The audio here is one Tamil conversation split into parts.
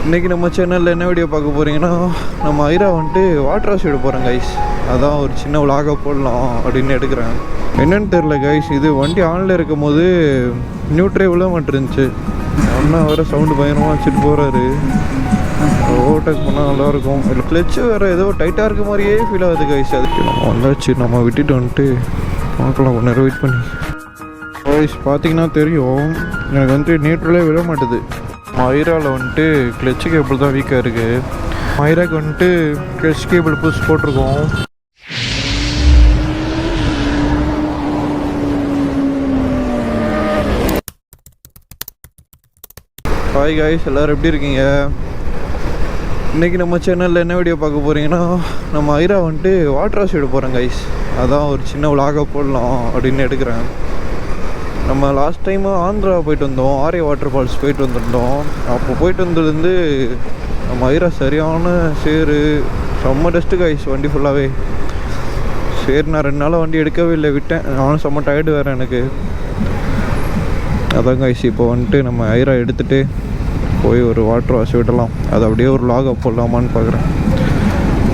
இன்றைக்கி நம்ம சேனலில் என்ன வீடியோ பார்க்க போகிறீங்கன்னா, நம்ம ஐரா வந்துட்டு வாட்டர் வாஷ் விட போகிறோம் கைஸ். அதான் ஒரு சின்ன விலாக போடலாம் அப்படின்னு எடுக்கிறேன். என்னன்னு தெரில கைஸ், இது வண்டி ஆனில் இருக்கும் போது நியூட்ரே விழ மாட்டிருந்துச்சு. அண்ணா வேறு சவுண்டு பயங்கரமாக வச்சுட்டு போகிறாரு. ஓவர்டேக் பண்ணால் நல்லாயிருக்கும். இல்லை கிளச்சு வேறு ஏதோ டைட்டாக இருக்க மாதிரியே ஃபீல் ஆகுது கைஸ். அதுக்கு நம்ம வந்தாச்சு, நம்ம விட்டுட்டு வந்துட்டு பார்க்கலாம் கொஞ்ச நேரம் வெயிட் பண்ணி. கைஸ் பார்த்தீங்கன்னா தெரியும், எனக்கு வந்துட்டு நியூட்ரலே விழ மாட்டுது. ஐராவில் வந்துட்டு கிளச்சு கேபிள் தான் வீக்காக இருக்குது. ஐராக்கு வந்துட்டு கிளச் கேபிள் புஷ் போட்டிருக்கோம். ஹாய் காய்ஸ், எல்லோரும் எப்படி இருக்கீங்க? இன்றைக்கி நம்ம சேனலில் என்ன வீடியோ பார்க்க போகிறீங்கன்னா, நம்ம ஐரா வந்துட்டு வாட்டர் வாஷ் விட போகிறோம் கைஸ். அதான் ஒரு சின்ன விலாக போடலாம் அப்படின்னு எடுக்கிறேன். நம்ம லாஸ்ட் டைமு ஆந்திரா போயிட்டு வந்தோம், ஆர்ஏ வாட்டர் ஃபால்ஸ் போயிட்டு வந்துருந்தோம். அப்போ போயிட்டு வந்ததுலேருந்து நம்ம ஐரா சரியான சேரு, செம்ம டஸ்ட்டு கைஸ் வண்டி ஃபுல்லாகவே. சரி, நான் 2 நாளாக வண்டி எடுக்கவே இல்லை, விட்டேன். நானும் செம்ம டயர்டு வேறு எனக்கு. அதான் கைஸ் இப்போ வந்துட்டு நம்ம ஐரா எடுத்துகிட்டு போய் ஒரு வாட்டர் வாஷ் விடலாம். அது அப்படியே ஒரு லாக போடலாமான்னு பார்க்குறேன்.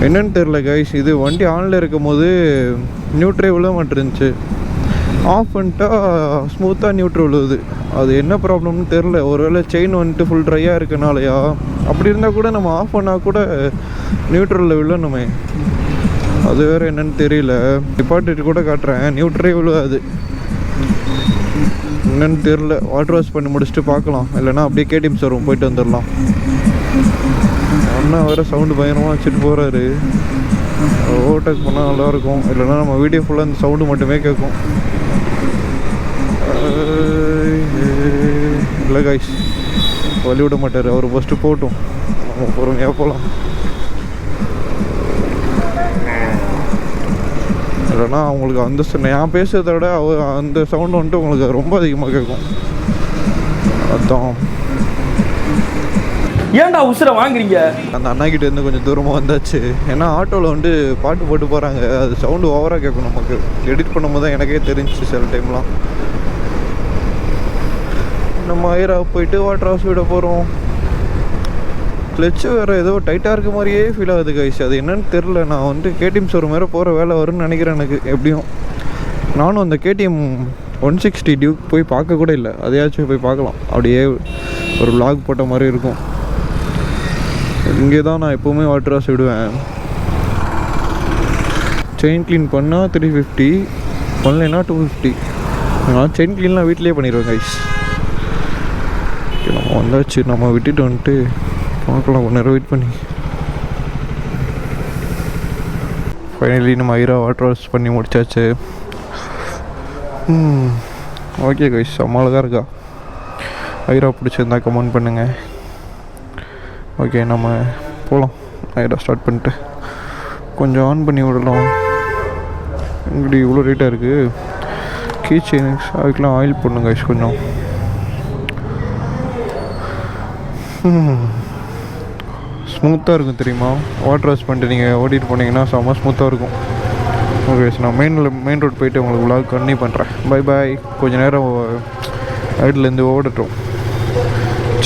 என்னன்னு தெரில கைஸ், இது வண்டி ஆனில் இருக்கும் போது நியூட்ரே விழ மாட்டிருந்துச்சு. ஆஃப் பண்ணிட்டா ஸ்மூத்தாக நியூட்ரு விழுவுது. அது என்ன ப்ராப்ளம்னு தெரில. ஒருவேளை செயின் வந்துட்டு ஃபுல் ட்ரையாக இருக்கனாலையா? அப்படி இருந்தால் கூட நம்ம ஆஃப் பண்ணால் கூட நியூட்ரலில் விழணுமே. அது வேறு என்னன்னு தெரியல. டிபார்ட்மெண்ட் கூட காட்டுறேன், நியூட்ரே விழுவாது. என்னன்னு தெரில. வாட்டர் வாஷ் பண்ணி முடிச்சுட்டு பார்க்கலாம். இல்லைனா அப்படியே கேடிஎம் ஷோரூம் போயிட்டு வந்துடலாம். அண்ணா வேறு சவுண்டு பயங்கரமாக வச்சுட்டு போகிறாரு. ஓவர்டேக் பண்ணால் நல்லாயிருக்கும். இல்லைனா நம்ம வீடியோ ஃபுல்லாக அந்த சவுண்டு மட்டுமே கேட்கும். இல்லை கைஸ், வழி விட மாட்டார் அவர். ஃபஸ்ட்டு போட்டும், நம்ம பொறுமையாக போகலாம். இல்லைனா அவங்களுக்கு அந்த நான் பேசுகிறத விட அந்த சவுண்டு வந்துட்டு உங்களுக்கு ரொம்ப அதிகமாக கேட்கும். அதான் ஏன்டா உசுரை வாங்குறீங்க? அந்த அண்ணாக்கிட்ட இருந்து கொஞ்சம் தூரமாக வந்தாச்சு. ஏன்னா ஆட்டோவில் வந்து பாட்டு போட்டு போகிறாங்க, அது சவுண்டு ஓவராக கேட்கும். நமக்கு எடிட் பண்ணும்போது தான் எனக்கே தெரிஞ்சிச்சு சில டைம்லாம். நம்ம ஐரா போயிட்டு வாட்டர் வாஷ் விட போகிறோம். கிளச்சு வேறு ஏதோ டைட்டாக இருக்க மாதிரியே ஃபீல் ஆகுது கைஸ். அது என்னன்னு தெரில. நான் வந்து கேடிஎம் ஷோரூம் வேறு போகிற வேலை வரும்னு நினைக்கிறேன் எனக்கு. எப்படியும் நானும் அந்த கேடிஎம் 160 டியூக் போய் பார்க்க கூட இல்லை. அதையாச்சும் போய் பார்க்கலாம். அப்படியே ஒரு vlog போட்ட மாதிரி இருக்கும். இங்கே தான் நான் எப்போவுமே வாட்டர் வாஷ் விடுவேன். செயின் க்ளீன் பண்ணால் 350, பண்ணலைன்னா 250. நான் செயின் க்ளீன்லாம் வீட்டிலே பண்ணிடுவேன் கைஸ். நம்ம வந்தாச்சு, நம்ம விட்டுட்டு வந்துட்டு பார்க்கலாம் கொஞ்ச நேரம் வெயிட் பண்ணி. ஃபைனலி நம்ம ஐரா வாட்டர் வாஷ் பண்ணி முடிச்சாச்சு. ஓகே கைஸ், அம்மாவில் இருக்கா. ஐரா பிடிச்சிருந்தா கமெண்ட் பண்ணுங்கள். ஓகே, நம்ம போகலாம். ஐரா ஸ்டார்ட் பண்ணிட்டு கொஞ்சம் ஆன் பண்ணி விடலாம். இப்படி இவ்வளோ ரேட்டாக இருக்குது. கீ செயின்ஸ் அதுக்கெலாம் ஆயில் போடணும் கைஸ். கொஞ்சம் ஸ்மூத்தாக இருக்கும் தெரியுமா? வாட்டர் வாஷ் பண்ணிட்டு நீங்கள் ஓட்டிகிட்டு போனீங்கன்னா செம்ம ஸ்மூத்தாக இருக்கும். ஓகே, நான் மெயின் ரோட் போயிட்டு உங்களுக்கு vlog கண்டினியூ பண்ணுறேன். Bye bye. கொஞ்சம் நேரம் ஐட்லேருந்து ஓடட்டும்.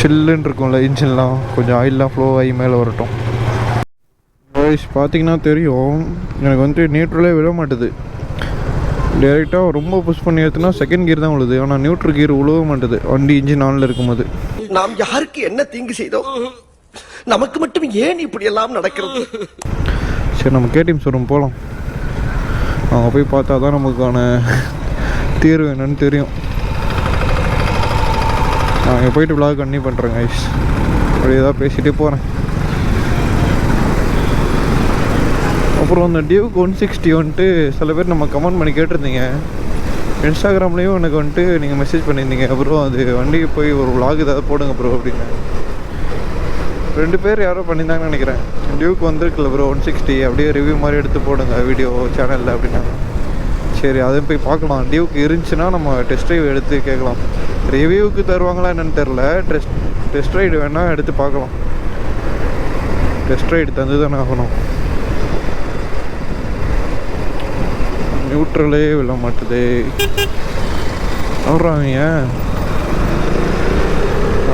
சில்லுன்னு இருக்கும்ல இன்ஜின்லாம், கொஞ்சம் ஆயிலெலாம் ஃப்ளோ ஆகி மேலே வரட்டும். வாய்ஸ் பார்த்தீங்கன்னா தெரியும், எனக்கு வந்துட்டு நியூட்ரலே விழ மாட்டுது. டேரெக்டாக ரொம்ப புஷ் பண்ணி ஏற்றுனா செகண்ட் கியர் தான் விழுது. ஆனால் நியூட்ரல் கியர் விழவே மாட்டுது வண்டி இன்ஜின் ஆனில் இருக்கும்போது. நாம் யாருக்கு என்ன தீங்கு செய்தோம்? நமக்கு மட்டும் ஏன் இப்படி எல்லாம் நடக்கிறது? சரி, நம்ம கேடிஎம் ஷோரூம் போகலாம். அங்கே போய் பார்த்தா தான் நமக்கான தீர்வு என்னன்னு தெரியும். நான் அங்கே போயிட்டு vlog கண்டினியூ பண்ணுறேன் கைஸ். அப்படியே தான் பேசிகிட்டே போகிறேன். அப்புறம் அந்த டியூக் 160 வந்துட்டு சில பேர் நம்ம கமெண்ட் பண்ணி கேட்டிருந்தீங்க. இன்ஸ்டாகிராம்லேயும் எனக்கு வந்துட்டு நீங்கள் மெசேஜ் பண்ணியிருந்தீங்க. அப்புறம் அது வண்டிக்கு போய் ஒரு vlog ஏதாவது போடுங்க ப்ரோ அப்படின்னு. 2 பேர் யாரோ பண்ணியிருந்தாங்கன்னு நினைக்கிறேன். டியூக் வந்துருக்குல்ல ப்ரோ 160, அப்படியே ரிவ்யூ மாதிரி எடுத்து போடுங்க வீடியோ சேனலில் அப்படின்னாங்க. சரி, அதையும் போய் பார்க்கலாம். டியூக் இருந்துச்சுன்னா நம்ம டெஸ்ட் ட்ரைவ் எடுத்து கேட்கலாம். ரிவ்யூவுக்கு தருவாங்களா என்னன்னு தெரில. டெஸ்ட் ரைடு வேணால் எடுத்து பார்க்கலாம். டெஸ்ட் ரைடு தந்து தானே ஆகணும். நியூட்ரலே விழ மாட்டுது. அவராங்க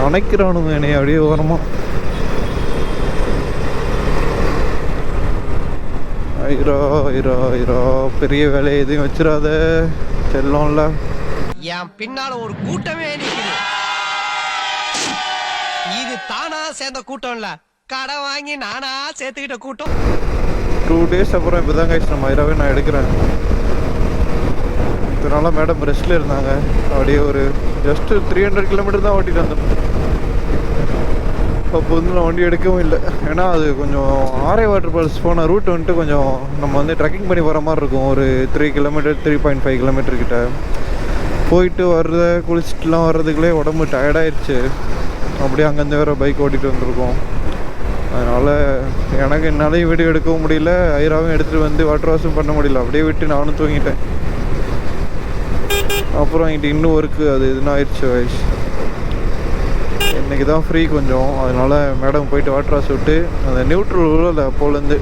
அணைக்கிறானுங்க என்னைய அப்படியே ஓரமாக. ஐரா ஐரா ஐரா, பெரிய வேலையை எதையும் வச்சிடாத செல்லோம்ல. என் பின்னால ஒரு கூட்டமே நிக்குது. இது தானா சேர்ந்த கூட்டம் இல்ல, கடை வாங்கி நானா சேர்த்துக்கிட்ட கூட்டம். 2 days அப்புறம் இப்போ தான் கைஸ் நம்ம ஐராவே நான் எடுக்கிறேன். இதனால மேடம் ரெஸ்ட்டில் இருந்தாங்க. அப்படியே ஒரு ஜஸ்ட்டு 300 கிலோமீட்டர் தான் ஓட்டிட்டு வந்தோம். அப்போ வந்து நான் வண்டி எடுக்கவும் இல்லை. ஏன்னா அது கொஞ்சம் ஆரே வாட்டர் ஃபால்ஸ் போன ரூட் வந்துட்டு கொஞ்சம் நம்ம வந்து ட்ரெக்கிங் பண்ணி போகிற மாதிரி இருக்கும். ஒரு 3 கிலோமீட்டர் 3.5 கிலோமீட்டர் கிட்ட போயிட்டு வர்றத குளிச்சுட்டுலாம் வர்றதுக்குள்ளே உடம்பு டயர்டாயிடுச்சு. அப்படியே அங்கேருந்து வேறு பைக் ஓட்டிகிட்டு வந்திருக்கோம். அதனால் எனக்கு என்னாலையும் வீடியோ எடுக்கவும் முடியல, ஐராவும் எடுத்துகிட்டு வந்து வாட்டர் வாஷும் பண்ண முடியல. அப்படியே விட்டு நானும் தூங்கிட்டேன். அப்புறம் என்கிட்ட இன்னும் ஒர்க்கு அது இதுன்னு ஆயிடுச்சு வயசு. இன்றைக்கி தான் ஃப்ரீ கொஞ்சம், அதனால் மேடம் போயிட்டு வாட்டர் வாஷ் விட்டு அந்த நியூட்ரல் இல்லை அப்போலேருந்து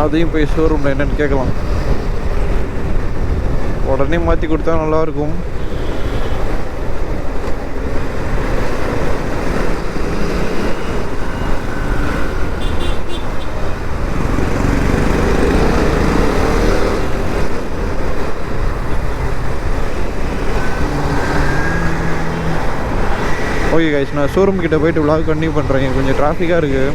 அதையும் போய் ஷோரூமில் என்னென்னு கேட்கலாம். உடனே மாற்றி கொடுத்தா நல்லாயிருக்கும். ஓகே கைஸ், நான் ஷோரூம் கிட்டே போயிட்டு விலாக் கண்டினியூ பண்ணுறேன். கொஞ்சம் டிராஃபிக்காக இருக்குது.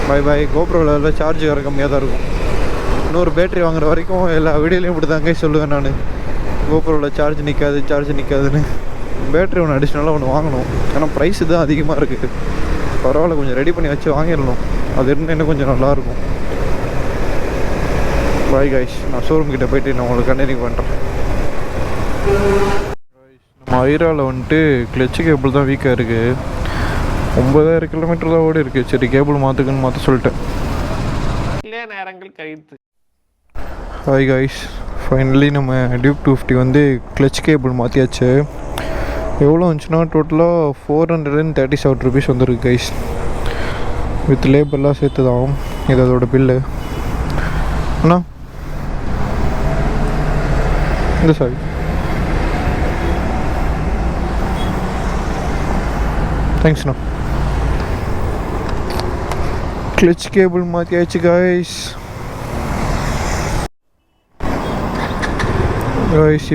By by. கோப்ரோவில் சார்ஜ் வேறு கம்மியாக தான் இருக்கும். இன்னொரு பேட்டரி வாங்குற வரைக்கும் எல்லா வீடியோலையும் இப்படி தாங்க சொல்லுவேன் நான். கோப்ரோவில் சார்ஜ் நிற்காதுன்னு. பேட்டரி ஒன்று அடிஷ்னலாக ஒன்று வாங்கணும். ஆனால் ப்ரைஸு தான் அதிகமாக இருக்குது. பரவாயில்ல, கொஞ்சம் ரெடி பண்ணி வச்சு வாங்கிடணும். அது இன்னும் கொஞ்சம் நல்லாயிருக்கும். பாய் கைஸ், நான் ஷோரூம் கிட்டே போயிட்டு நான் உங்களுக்கு கண்டினியூ பண்ணுறேன். நம்ம ஐராவில் வந்துட்டு கிளச்சு கேபிள் தான் வீக்காக இருக்குது. 9000 கிலோமீட்டர் தான் ஓடி இருக்குது. சரி, கேபிள் மாற்ற சொல்லிட்டேன். நேரங்கள் கழித்து. ஹாய் கைஸ், ஃபைனலி நம்ம டியூக் 250 வந்து கிளச் கேபிள் மாற்றியாச்சு. எவ்வளோ வந்துச்சுன்னா டோட்டலாக 437 ருபீஸ் வந்துருக்கு கைஸ். வித் லேபர்லாம் சேர்த்து தான் இது அதோட பில்லு. அண்ணா இந்த சாரி, தேங்க்ஸ்ண்ணா. கிளச் கேபிள் மாற்றியாச்சு கைஸ்.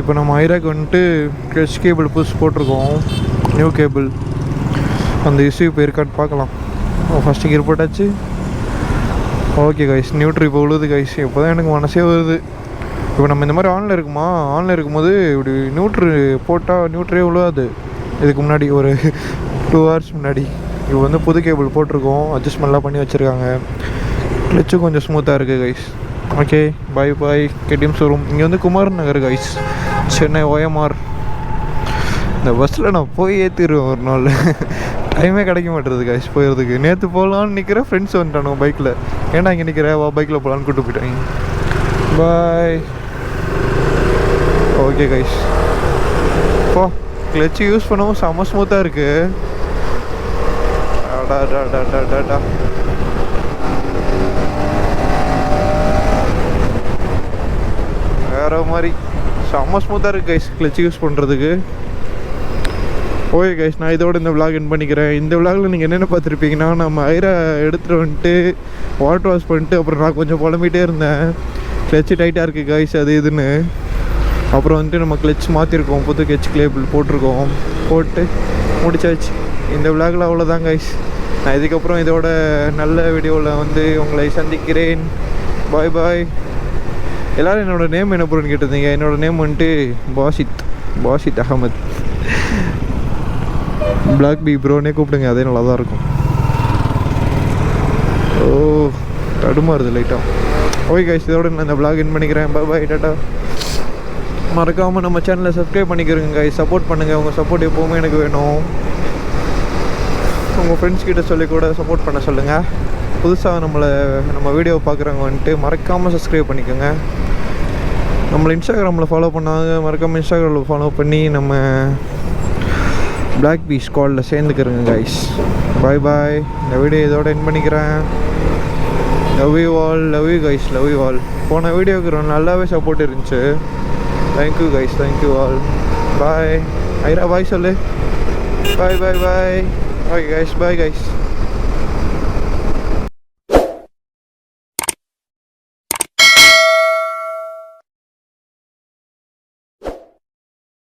இப்போ நம்ம ஐராக்கு வந்துட்டு கிளச் கேபிள் புஷ் போட்டிருக்கோம், நியூ கேபிள். அந்த இஷ்யூ இப்போ இருக்கான்னு பார்க்கலாம். ஃபஸ்ட்டு கியர் போட்டாச்சு. ஓகே கைஸ், நியூட்ரு இப்போ விழுது கைஸ். இப்போ தான் எனக்கு மனசே வருது. இப்போ நம்ம இந்த மாதிரி ஆனில் இருக்கும்போது இப்படி நியூட்ரு போட்டால் நியூட்ரே விழுவாது. இதுக்கு முன்னாடி ஒரு 2 hours முன்னாடி. இப்போ வந்து புது கேபிள் போட்டிருக்கோம், அட்ஜஸ்ட்மெண்ட்லாம் பண்ணி வச்சுருக்காங்க. கிளச்சும் கொஞ்சம் ஸ்மூத்தாக இருக்குது கைஸ். ஓகே, பாய் பாய். கேடிஎம் ஷோரூம் இங்கே வந்து குமார் நகர் கைஸ், சென்னை OMR. இந்த பஸ்ஸில் நான் போய் ஏற்றிடுவேன் ஒரு நாள். டைமே கிடைக்க மாட்டேறது கைஸ் போயிடுறதுக்கு. நேற்று போகலான்னு நிற்கிறேன், ஃப்ரெண்ட்ஸ் வந்துட்டானோ பைக்கில். ஏன்னா இங்கே நிற்கிறேன், வா பைக்கில் போகலான்னு கூப்பிட்டு போயிட்டாங்க. பாய். ஓகே கைஸ், போ. கிளச்சு யூஸ் பண்ணவும் செம்ம ஸ்மூத்தாக இருக்குது. அடா வேறு மாதிரி செம்ம ஸ்மூத்தாக இருக்குது கைஸ் கிளச்சு யூஸ் பண்ணுறதுக்கு. ஓகே கைஸ், நான் இதோட இந்த விலாக் என் பண்ணிக்கிறேன். இந்த விலாகில் நீங்கள் என்னென்ன பார்த்துருப்பீங்கன்னா, நம்ம ஐரா எடுத்துகிட்டு வந்துட்டு வாட்டர் வாஷ் பண்ணிட்டு அப்புறம் நான் கொஞ்சம் புலம்பிகிட்டே இருந்தேன், கிளச்சு டைட்டாக இருக்குது கைஸ் அது இதுன்னு. அப்புறம் வந்துட்டு நம்ம கிளச் மாற்றிருக்கோம், புது கிளச் கேபிள் போட்டு முடிச்சாச்சு. இந்த விலாகில் அவ்வளோதான் கைஸ். நான் இதுக்கப்புறம் இதோட நல்ல வீடியோவில் வந்து உங்களை சந்திக்கிறேன். பாய் பாய். எல்லோரும் என்னோடய நேம் என்ன ப்ரோன்னு கேட்டிருந்தீங்க. என்னோடய நேம் வந்துட்டு பாசித் அகமது. பிளாக் பி ப்ரோனே கூப்பிடுங்க, அதே நல்லா தான் இருக்கும். ஓ, தடுமாறுது லைட்டாக. ஓகே கைஸ், இதோட நான் இந்த விலாக் என் பண்ணிக்கிறேன். பாய் பாய், டாட்டா. மறக்காமல் நம்ம சேனலை சப்ஸ்கிரைப் பண்ணிக்கிறேங்க கைஸ். சப்போர்ட் பண்ணுங்கள், உங்கள் சப்போர்ட் எப்போவுமே எனக்கு வேணும். உங்கள் ஃப்ரெண்ட்ஸ் கிட்ட சொல்லி கூட சப்போர்ட் பண்ண சொல்லுங்கள். புதுசாக நம்ம வீடியோவை பார்க்குறவங்க வந்துட்டு மறக்காமல் சப்ஸ்கிரைப் பண்ணிக்கோங்க. நம்மளை இன்ஸ்டாகிராமில் ஃபாலோ பண்ணாங்க, மறக்காமல் இன்ஸ்டாகிராமில் ஃபாலோ பண்ணி நம்ம பிளாக் பீ ஸ்குவாடில் சேர்ந்துக்கிறேங்க கைஸ். பாய் பாய். இந்த வீடியோ இதோட என் பண்ணிக்கிறேன். Love you guys, love you all. போன வீடியோவுக்கு நல்லாவே சப்போர்ட் இருந்துச்சு. Thank you guys, thank you all. Bye. Aira bye சொல்லு. Bye bye bye. Okay guys, bye guys.